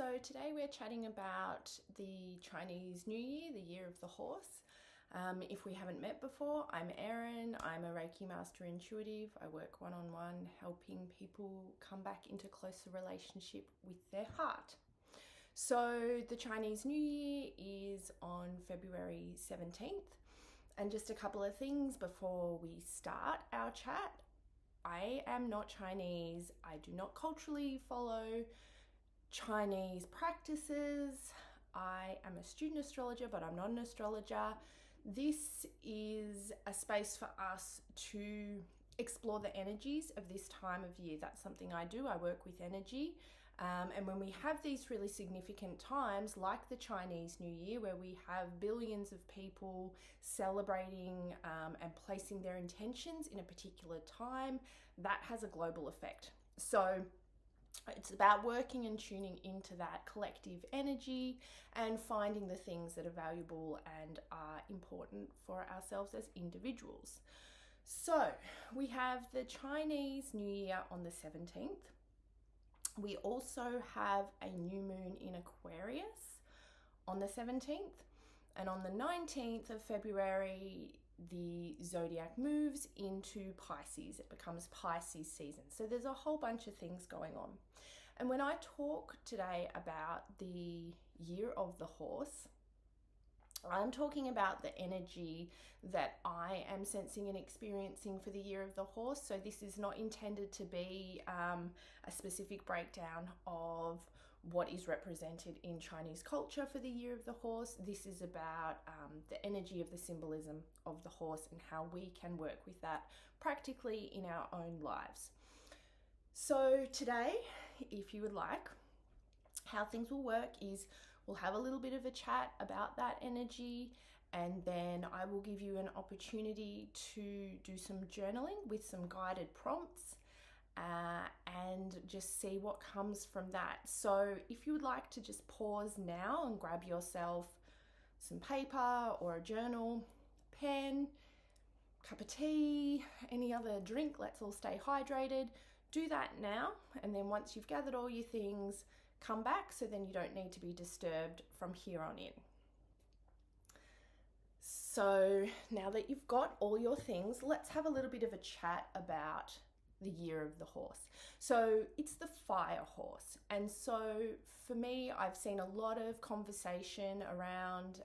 So today we're chatting about the Chinese New Year, the Year of the Horse. If we haven't met before, I'm Erin. I'm a Reiki Master Intuitive. I work one-on-one helping people come back into closer relationship with their heart. So the Chinese New Year is on February 17th. And just a couple of things before we start our chat. I am not Chinese. I do not culturally follow Chinese practices. I am a student astrologer, but I'm not an astrologer. This is a space for us to explore the energies of this time of year. That's something I do. I work with energy. And when we have these really significant times, like the Chinese New Year, where we have billions of people celebrating and placing their intentions in a particular time, that has a global effect. So it's about working and tuning into that collective energy and finding the things that are valuable and are important for ourselves as individuals. So we have the Chinese New Year on the 17th. We also have a new moon in Aquarius on the 17th. And on the 19th of February, the zodiac moves into Pisces. It becomes Pisces season. So there's a whole bunch of things going on. And when I talk today about the year of the horse, I'm talking about the energy that I am sensing and experiencing for the year of the horse. So this is not intended to be a specific breakdown of what is represented in Chinese culture for the year of the horse. This is about the energy of the symbolism of the horse and how we can work with that practically in our own lives. So today, if you would like, how things will work is we'll have a little bit of a chat about that energy, and then I will give you an opportunity to do some journaling with some guided prompts and just see what comes from that. So if you would like to just pause now and grab yourself some paper or a journal, pen, cup of tea, any other drink, let's all stay hydrated. Do that now, and then once you've gathered all your things, come back so then you don't need to be disturbed from here on in. So now that you've got all your things, let's have a little bit of a chat about the year of the horse. So it's the fire horse. And so for me, I've seen a lot of conversation around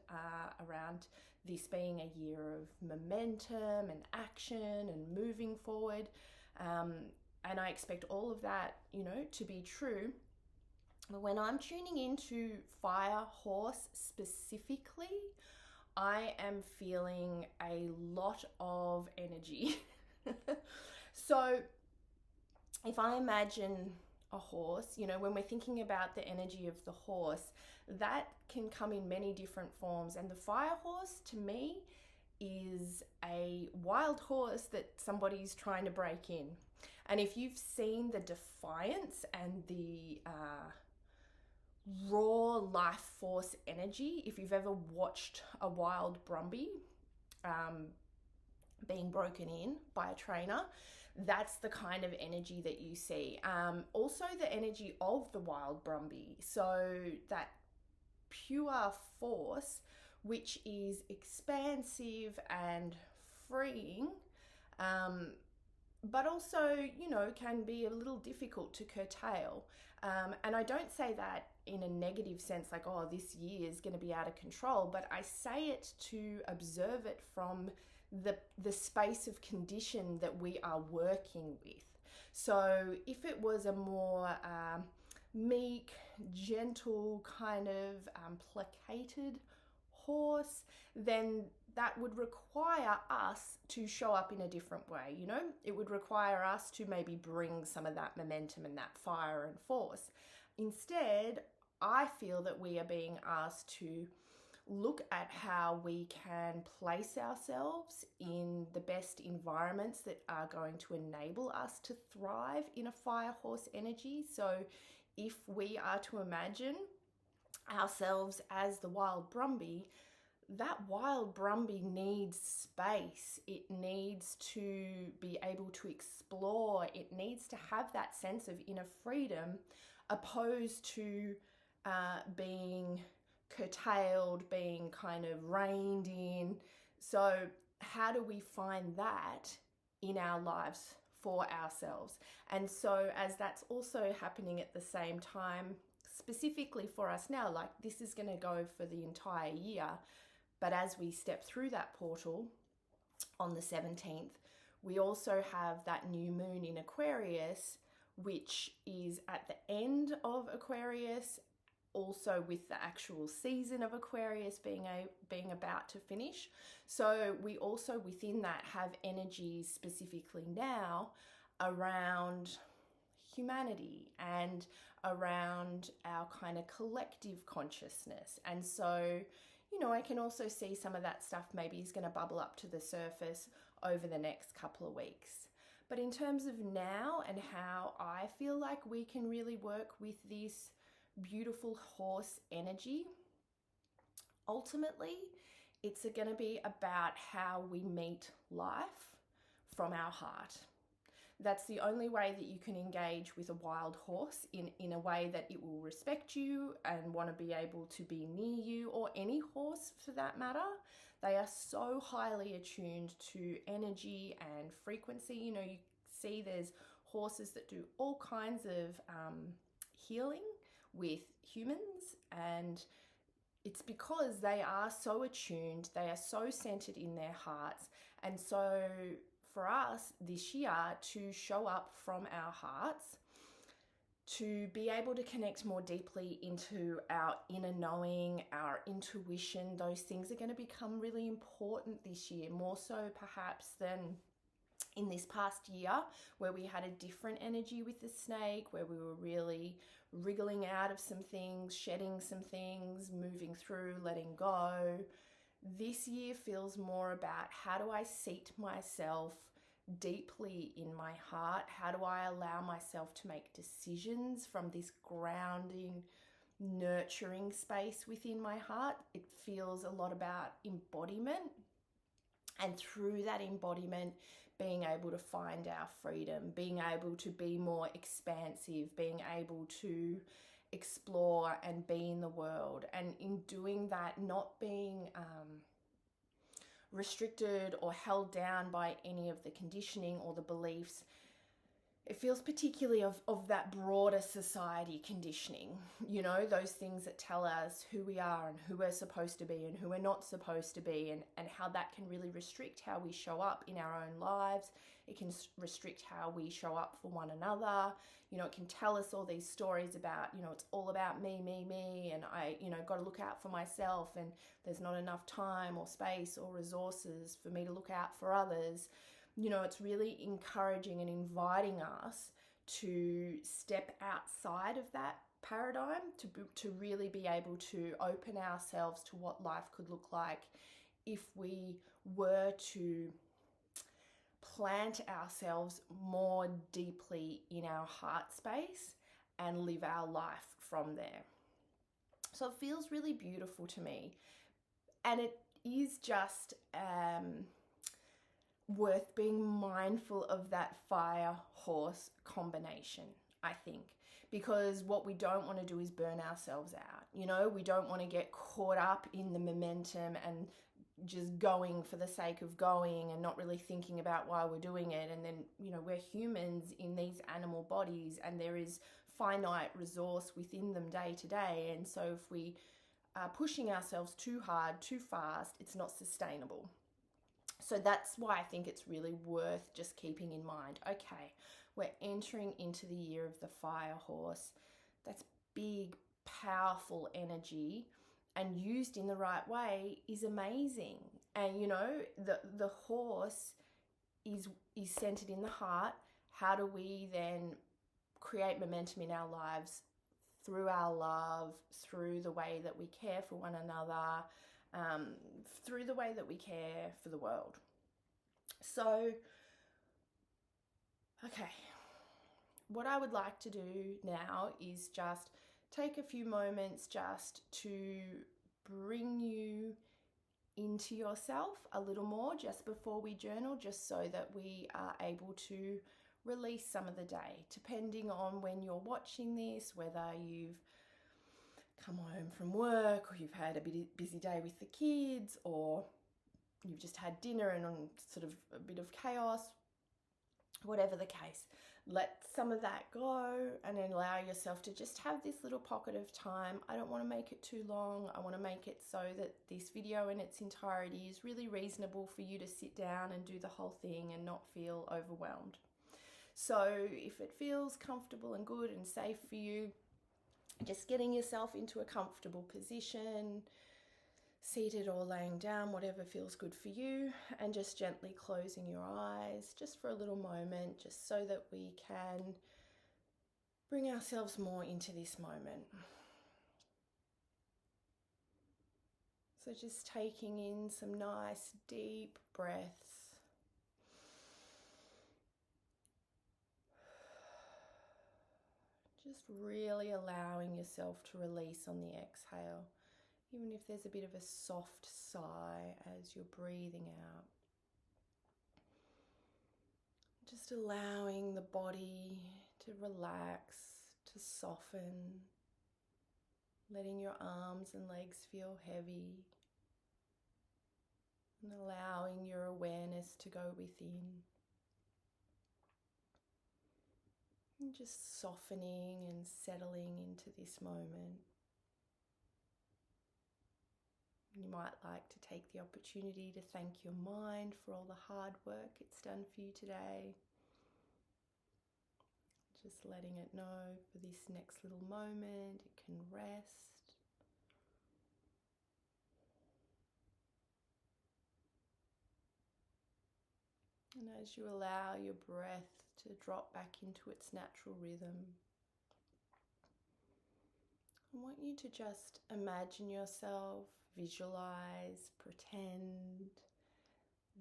this being a year of momentum and action and moving forward. And I expect all of that, to be true. But when I'm tuning into fire horse specifically, I am feeling a lot of energy. So if I imagine a horse, when we're thinking about the energy of the horse, that can come in many different forms. And the fire horse, to me, is a wild horse that somebody's trying to break in. And if you've seen the defiance and the raw life force energy, if you've ever watched a wild Brumby being broken in by a trainer, that's the kind of energy that you see. Also the energy of the wild Brumby. So that pure force, which is expansive and freeing, but also, can be a little difficult to curtail. And I don't say that in a negative sense, like, oh, this year is going to be out of control, but I say it to observe it from the space of condition that we are working with. So if it was a more meek, gentle, kind of placated horse, then that would require us to show up in a different way. It would require us to maybe bring some of that momentum and that fire and force. Instead, I feel that we are being asked to look at how we can place ourselves in the best environments that are going to enable us to thrive in a fire horse energy. So if we are to imagine ourselves as the wild Brumby, that wild Brumby needs space. It needs to be able to explore. It needs to have that sense of inner freedom, opposed to being curtailed, being kind of reined in. So how do we find that in our lives for ourselves? And so as that's also happening at the same time, specifically for us now, like this is going to go for the entire year, but as we step through that portal on the 17th, we also have that new moon in Aquarius, which is at the end of Aquarius, also with the actual season of Aquarius being about to finish. So we also within that have energies specifically now around humanity and around our kind of collective consciousness. And so, you know, I can also see some of that stuff maybe is going to bubble up to the surface over the next couple of weeks. But in terms of now and how I feel like we can really work with this beautiful horse energy, ultimately, it's going to be about how we meet life from our heart. That's the only way that you can engage with a wild horse in a way that it will respect you and want to be able to be near you, or any horse for that matter. They are so highly attuned to energy and frequency. You know, you see there's horses that do all kinds of healing with humans, and it's because they are so attuned, they are so centered in their hearts. And so for us this year to show up from our hearts, to be able to connect more deeply into our inner knowing, our intuition, those things are going to become really important this year, more so perhaps than in this past year, where we had a different energy with the snake, where we were really wriggling out of some things, shedding some things, moving through, letting go. This year feels more about how do I seat myself deeply in my heart? How do I allow myself to make decisions from this grounding, nurturing space within my heart? It feels a lot about embodiment, and through that embodiment, being able to find our freedom, being able to be more expansive, being able to explore and be in the world. And in doing that, not being restricted or held down by any of the conditioning or the beliefs. It feels particularly of that broader society conditioning, you know, those things that tell us who we are and who we're supposed to be and who we're not supposed to be, and how that can really restrict how we show up in our own lives. It can restrict how we show up for one another. You know, it can tell us all these stories about, you know, it's all about me, and I, you know, got to look out for myself, and there's not enough time or space or resources for me to look out for others. You know, it's really encouraging and inviting us to step outside of that paradigm, to really be able to open ourselves to what life could look like if we were to plant ourselves more deeply in our heart space and live our life from there. So it feels really beautiful to me, and it is just worth being mindful of that fire horse combination, I think, because what we don't want to do is burn ourselves out. You know, we don't want to get caught up in the momentum and just going for the sake of going and not really thinking about why we're doing it. And then, you know, we're humans in these animal bodies, and there is finite resource within them day to day. And so if we are pushing ourselves too hard, too fast, it's not sustainable. So that's why I think it's really worth just keeping in mind, okay, we're entering into the year of the fire horse. That's big, powerful energy, and used in the right way is amazing. And you know, the horse is centered in the heart. How do we then create momentum in our lives through our love, through the way that we care for one another, through the way that we care for the world? So, okay, what I would like to do now is just take a few moments just to bring you into yourself a little more just before we journal, just so that we are able to release some of the day, depending on when you're watching this, whether you've come home from work, or you've had a busy day with the kids, or you've just had dinner and on sort of a bit of chaos, whatever the case, let some of that go and then allow yourself to just have this little pocket of time. I don't want to make it too long. I want to make it so that this video in its entirety is really reasonable for you to sit down and do the whole thing and not feel overwhelmed. So if it feels comfortable and good and safe for you, just getting yourself into a comfortable position, seated or laying down, whatever feels good for you, and just gently closing your eyes just for a little moment, just so that we can bring ourselves more into this moment. So just taking in some nice deep breaths. Just really allowing yourself to release on the exhale, even if there's a bit of a soft sigh as you're breathing out. Just allowing the body to relax, to soften, letting your arms and legs feel heavy, and allowing your awareness to go within. And just softening and settling into this moment. You might like to take the opportunity to thank your mind for all the hard work it's done for you today. Just letting it know for this next little moment, it can rest. And as you allow your breath to drop back into its natural rhythm, I want you to just imagine yourself, visualize, pretend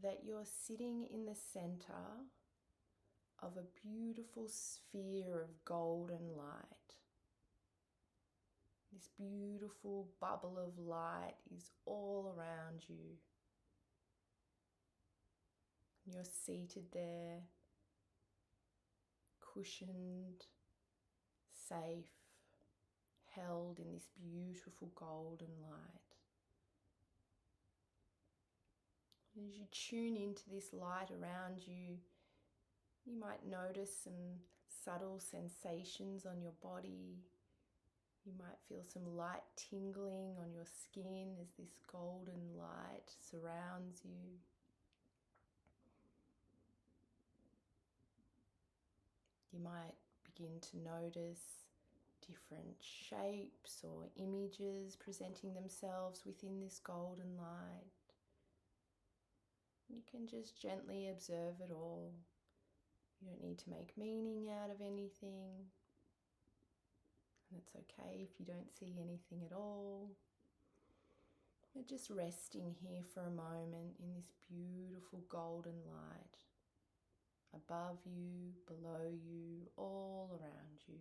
that you're sitting in the center of a beautiful sphere of golden light. This beautiful bubble of light is all around you. You're seated there, cushioned, safe, held in this beautiful golden light. As you tune into this light around you, you might notice some subtle sensations on your body. You might feel some light tingling on your skin as this golden light surrounds you. You might begin to notice different shapes or images presenting themselves within this golden light. You can just gently observe it all. You don't need to make meaning out of anything. And it's okay if you don't see anything at all. You're just resting here for a moment in this beautiful golden light. Above you, below you, all around you.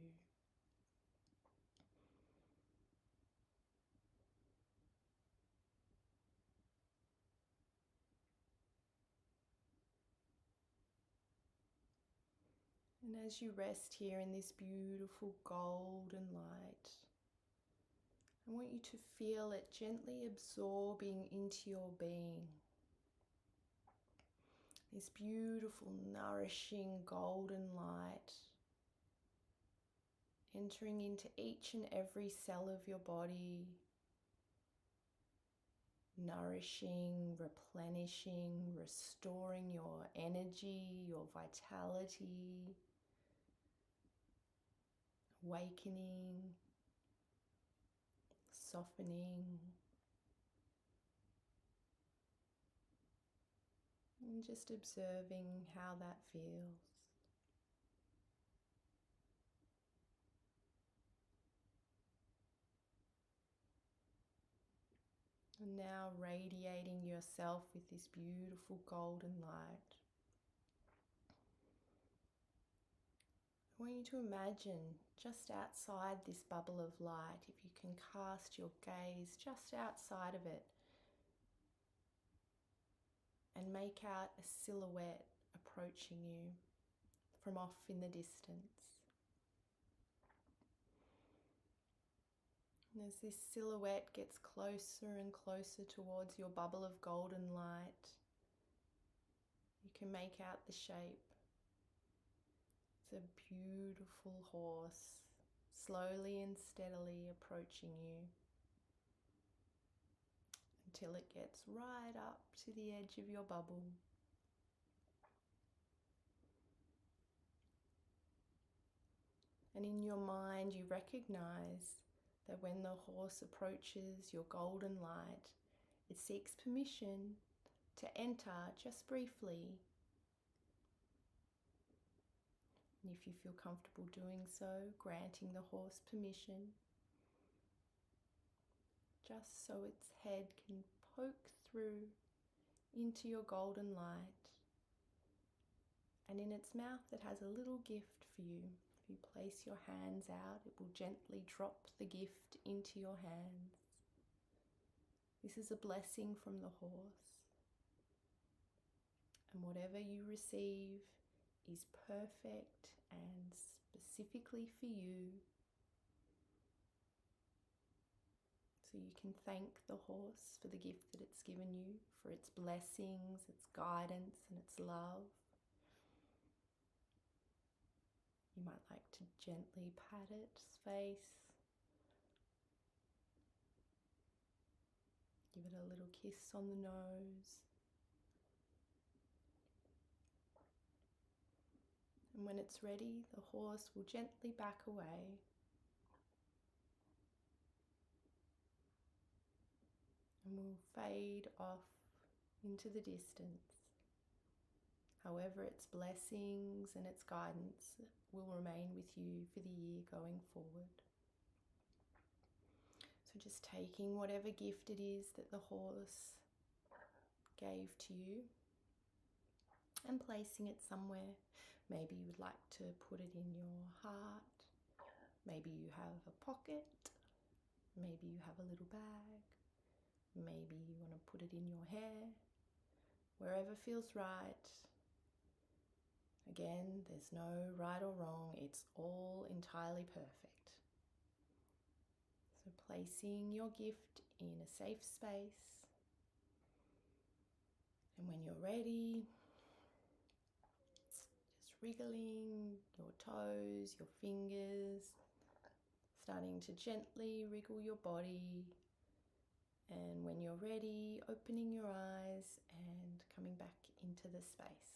And as you rest here in this beautiful golden light, I want you to feel it gently absorbing into your being. This beautiful, nourishing golden light entering into each and every cell of your body, nourishing, replenishing, restoring your energy, your vitality, awakening, softening, and just observing how that feels. And now radiating yourself with this beautiful golden light. I want you to imagine just outside this bubble of light, if you can cast your gaze just outside of it and make out a silhouette approaching you from off in the distance. And as this silhouette gets closer and closer towards your bubble of golden light, you can make out the shape. It's a beautiful horse, slowly and steadily approaching you until it gets right up to the edge of your bubble. And in your mind, you recognize that when the horse approaches your golden light, it seeks permission to enter just briefly. And if you feel comfortable doing so, granting the horse permission, just so its head can poke through into your golden light. And in its mouth, it has a little gift for you. If you place your hands out, it will gently drop the gift into your hands. This is a blessing from the horse. And whatever you receive is perfect and specifically for you. So you can thank the horse for the gift that it's given you, for its blessings, its guidance, and its love. You might like to gently pat its face. Give it a little kiss on the nose. And when it's ready, the horse will gently back away. And will fade off into the distance. However, its blessings and its guidance will remain with you for the year going forward. So just taking whatever gift it is that the horse gave to you and placing it somewhere. Maybe you would like to put it in your heart. Maybe you have a pocket. Maybe you have a little bag. Maybe you want to put it in your hair. Wherever feels right. Again, there's no right or wrong. It's all entirely perfect. So placing your gift in a safe space. And when you're ready, just wriggling your toes, your fingers, starting to gently wriggle your body. And when you're ready, opening your eyes and coming back into the space.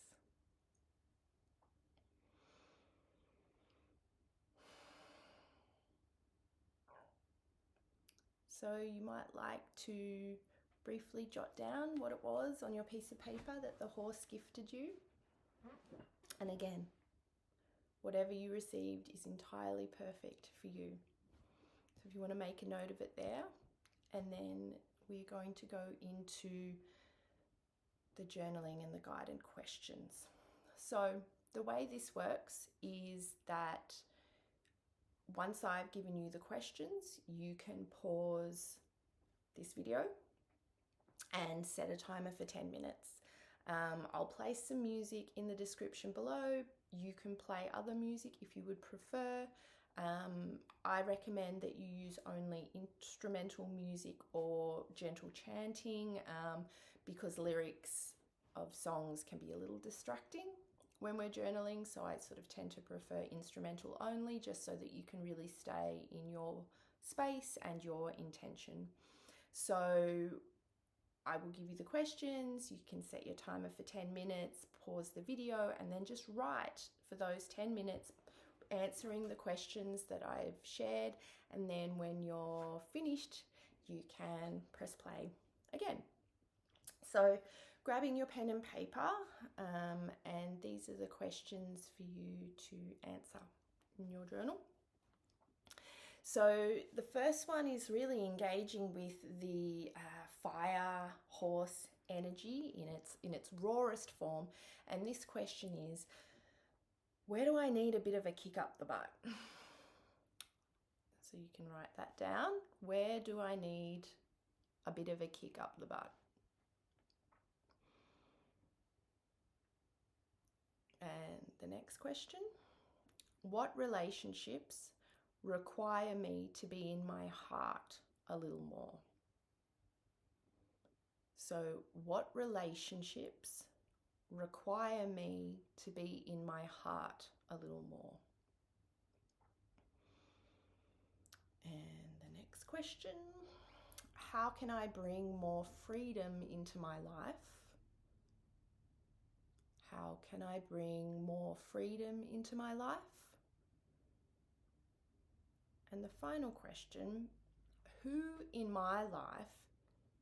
So you might like to briefly jot down what it was on your piece of paper that the horse gifted you. And again, whatever you received is entirely perfect for you. So if you want to make a note of it there, and then we're going to go into the journaling and the guided questions. So the way this works is that once I've given you the questions, you can pause this video and set a timer for 10 minutes. I'll place some music in the description below. You can play other music if you would prefer. I recommend that you use only instrumental music or gentle chanting because lyrics of songs can be a little distracting when we're journaling, so I sort of tend to prefer instrumental only, just so that you can really stay in your space and your intention. So I will give you the questions, you can set your timer for 10 minutes, pause the video, and then just write for those 10 minutes, answering the questions that I've shared, and then when you're finished, you can press play again. So grabbing your pen and paper, and these are the questions for you to answer in your journal. So the first one is really engaging with the fire horse energy in its rawest form, and this question is, where do I need a bit of a kick up the butt? So you can write that down. Where do I need a bit of a kick up the butt? And the next question, what relationships require me to be in my heart a little more? So, what relationships require me to be in my heart a little more? And the next question, how can I bring more freedom into my life? How can I bring more freedom into my life? And the final question, who in my life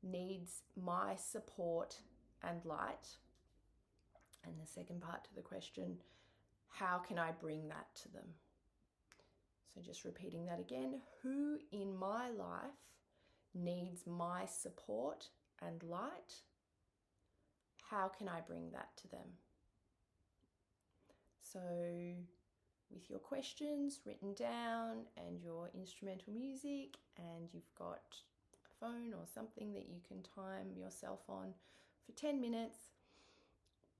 needs my support and light? And the second part to the question, how can I bring that to them? So just repeating that again, who in my life needs my support and light? How can I bring that to them? So with your questions written down and your instrumental music, and you've got a phone or something that you can time yourself on for 10 minutes,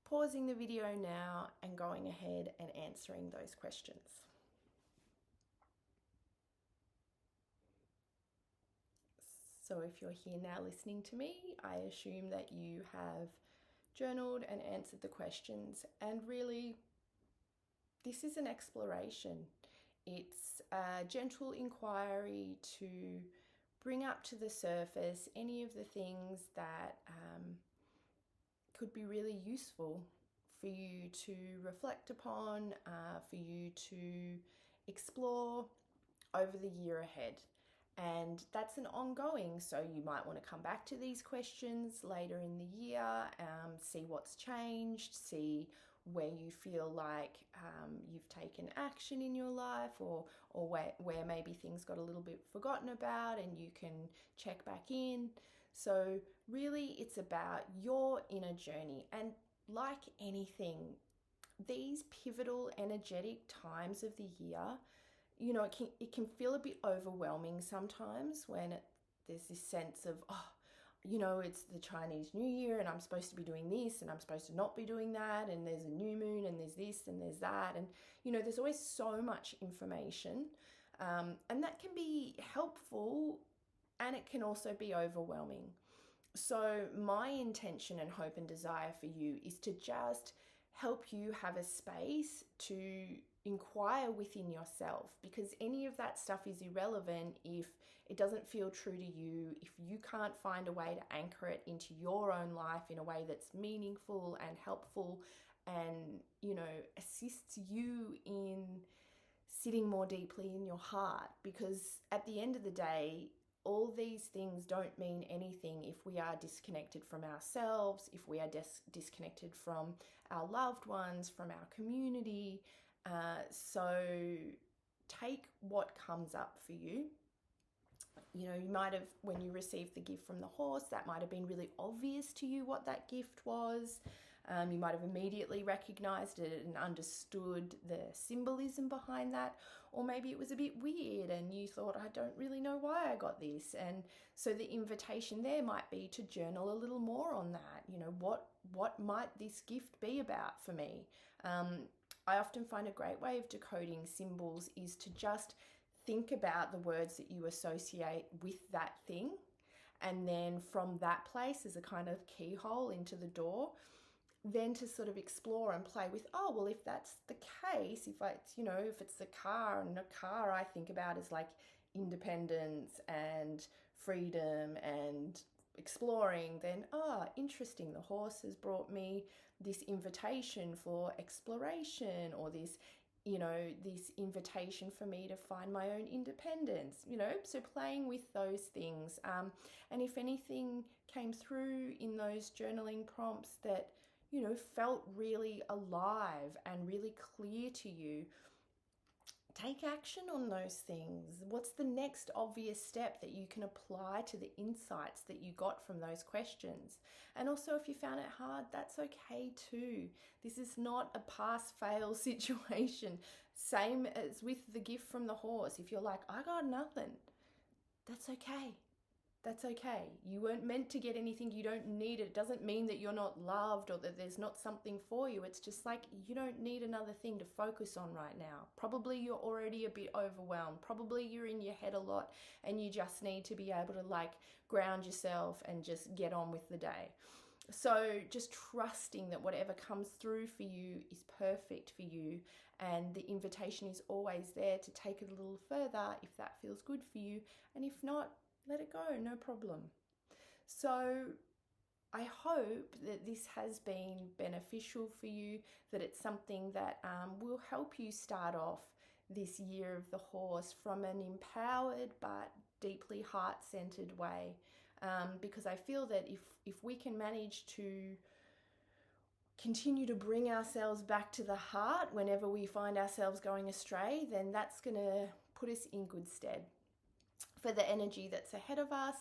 pausing the video now and going ahead and answering those questions. So if you're here now listening to me, I assume that you have journaled and answered the questions, and really this is an exploration. It's a gentle inquiry to bring up to the surface any of the things that could be really useful for you to reflect upon, for you to explore over the year ahead. And that's an ongoing, so you might want to come back to these questions later in the year, see what's changed, see where you feel like you've taken action in your life, or where maybe things got a little bit forgotten about and you can check back in. So really it's about your inner journey, and like anything, these pivotal energetic times of the year, you know, it can feel a bit overwhelming sometimes when there's this sense of, you know, it's the Chinese New Year and I'm supposed to be doing this and I'm supposed to not be doing that, and there's a new moon and there's this and there's that, and you know, there's always so much information, and that can be helpful and it can also be overwhelming. So my intention and hope and desire for you is to just help you have a space to inquire within yourself, because any of that stuff is irrelevant if it doesn't feel true to you, if you can't find a way to anchor it into your own life in a way that's meaningful and helpful and, you know, assists you in sitting more deeply in your heart. Because at the end of the day, all these things don't mean anything if we are disconnected from ourselves, if we are disconnected from our loved ones, from our community. So take what comes up for you. You know, you might have, when you received the gift from the horse, that might have been really obvious to you what that gift was. You might have immediately recognized it and understood the symbolism behind that. Or maybe it was a bit weird and you thought, I don't really know why I got this. And so the invitation there might be to journal a little more on that. You know, what might this gift be about for me? I often find a great way of decoding symbols is to just think about the words that you associate with that thing. And then from that place as a kind of keyhole into the door, then to sort of explore and play with, oh, well, if that's the case, if it's the car, and a car I think about as like independence and freedom and exploring, then, interesting, the horse has brought me this invitation for exploration, or this, you know, this invitation for me to find my own independence, you know, so playing with those things. And if anything came through in those journaling prompts that, you know, felt really alive and really clear to you, take action on those things. What's the next obvious step that you can apply to the insights that you got from those questions? And also, if you found it hard, that's okay too. This is not a pass-fail situation. Same as with the gift from the horse. If you're like, I got nothing, that's okay. That's okay. You weren't meant to get anything. You don't need it. It doesn't mean that you're not loved or that there's not something for you. It's just like you don't need another thing to focus on right now. Probably you're already a bit overwhelmed. Probably you're in your head a lot and you just need to be able to like ground yourself and just get on with the day. So just trusting that whatever comes through for you is perfect for you, and the invitation is always there to take it a little further if that feels good for you, and if not, let it go, no problem. So I hope that this has been beneficial for you, that it's something that will help you start off this year of the horse from an empowered but deeply heart-centered way. Because I feel that if we can manage to continue to bring ourselves back to the heart whenever we find ourselves going astray, then that's going to put us in good stead for the energy that's ahead of us.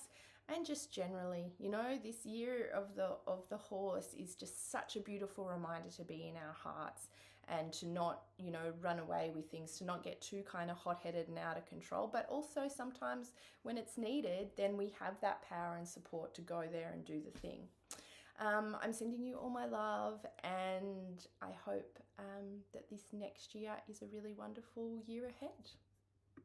And just generally, you know, this year of the horse is just such a beautiful reminder to be in our hearts and to not, you know, run away with things, to not get too kind of hot-headed and out of control. But also sometimes when it's needed, then we have that power and support to go there and do the thing. I'm sending you all my love, and I hope that this next year is a really wonderful year ahead.